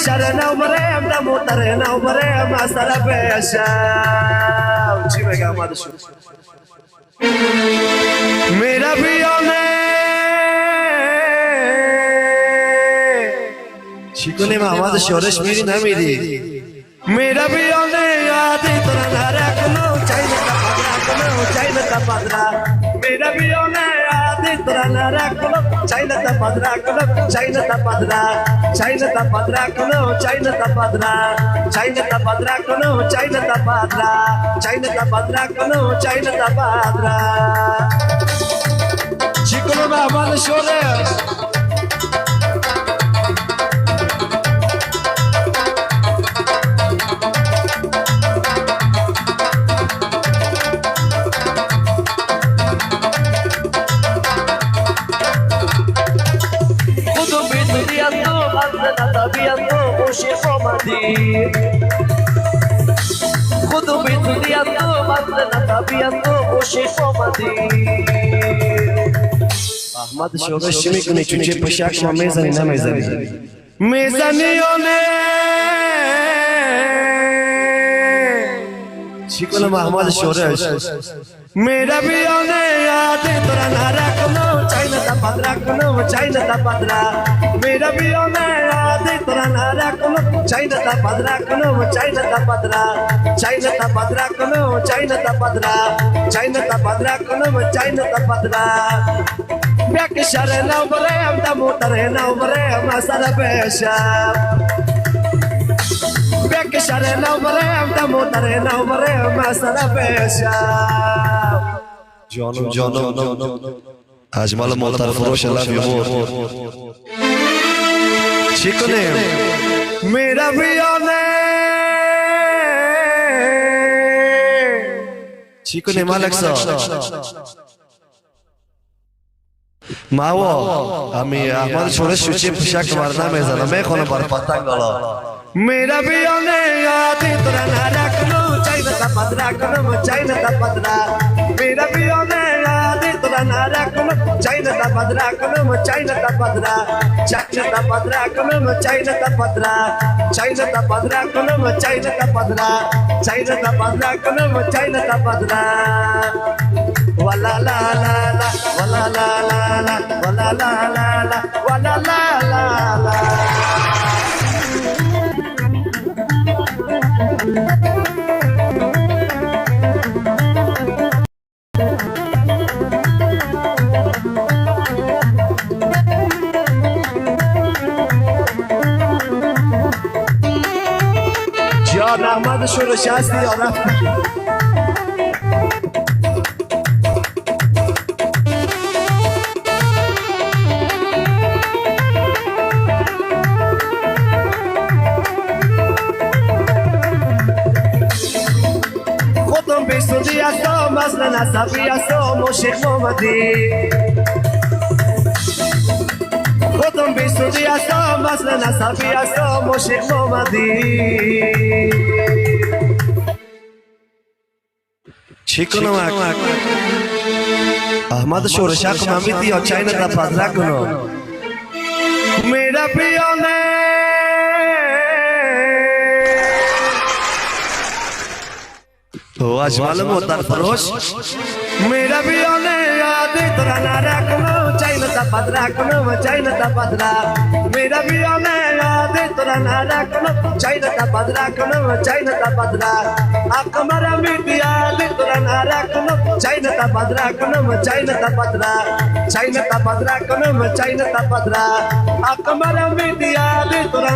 شرنا ومريم دمو طرنا ومريم أسرى بيشا وجيبك يا مادة شو मेरा भी आने शिकोने में आवाज़ शोरश मेरी ना मेरी मेरा भी आने याद तेरा नारा कनो चाइना का पदरा कनो चाइना का पदरा मेरा भी आने याद तेरा नारा कनो चाइना का पदरा कनो चाइना का पदरा चाइना का पदरा कनो चाइना का पदरा चाइना का पदरा कनो चाइना का पदरा चाइना का पदरा कनो चाइना का पदरा शिकोने में आवाज़ शोरश خذوا بذريته مثلنا طبيعته وشفومتي احمد شورش میکنی چوچه پشک ما میزنی نمیزنی میزنیونه چی کنم احمد شورش میرا بیانه یاد ترا نارا کنو چاینا تا پدرا کنو چاینا تا پدرا میرا بیانه یاد ترا نارا کنو چاینا تا پدرا کنو چاینا تا پدرا چاینا تا پدرا کنو چاینا تا پدرا چاینا تا پدرا کنو چاینا تا پدرا بیاک شرنا وبرم دمو ترنا وبرم اسر بشا بیاک شرنا وبرم دمو ترنا وبرم اسر بشا جانم جانم اجمل موتر فروش love you more چیکونه میرا بیانه چیکونه مالک صاحب ماوا আমি আমার ছোড়ে সুচি পোশাক মারনা মেজানা মেখনো বার পতঙ্গ গলা मेरा বিয়নে याद তোরা না রাখনো চাইনা তা পদরা কোনো চাইনা তা পদরা मेरा বিয়নে याद তোরা না রাখনো চাইনা তা পদরা কোনো চাইনা তা পদরা চাইনা তা পদরা কোনো চাইনা তা পদরা চাইনা তা পদরা কোনো চাইনা তা পদরা চাইনা তা পদরা কোনো চাইনা তা পদরা wala la la la wala la la la wala la la la wala la la la John Ahmad Shoro Shasti और Estudiaste, mas não sabia somos Mohamedi. Quando me estudiaste, mas não sabia somos Mohamedi. Chicono mak. Ahmad Shorshak mamiti और चाइना का पदरा कनो. मेरा पियोने तो आज मालूम होता फरोश मेरा भी आने याद तेरा नारा कनो चाइना ता पदरा कनो चाइना ता पदरा मेरा भी आने याद तेरा नारा कनो चाइना ता पदरा कनो चाइना ता पदरा अकमरा मिटी याद तेरा नारा कनो चाइना ता पदरा कनो चाइना ता पदरा चाइना ता पदरा कनो चाइना ता पदरा अकमरा मिटी याद तेरा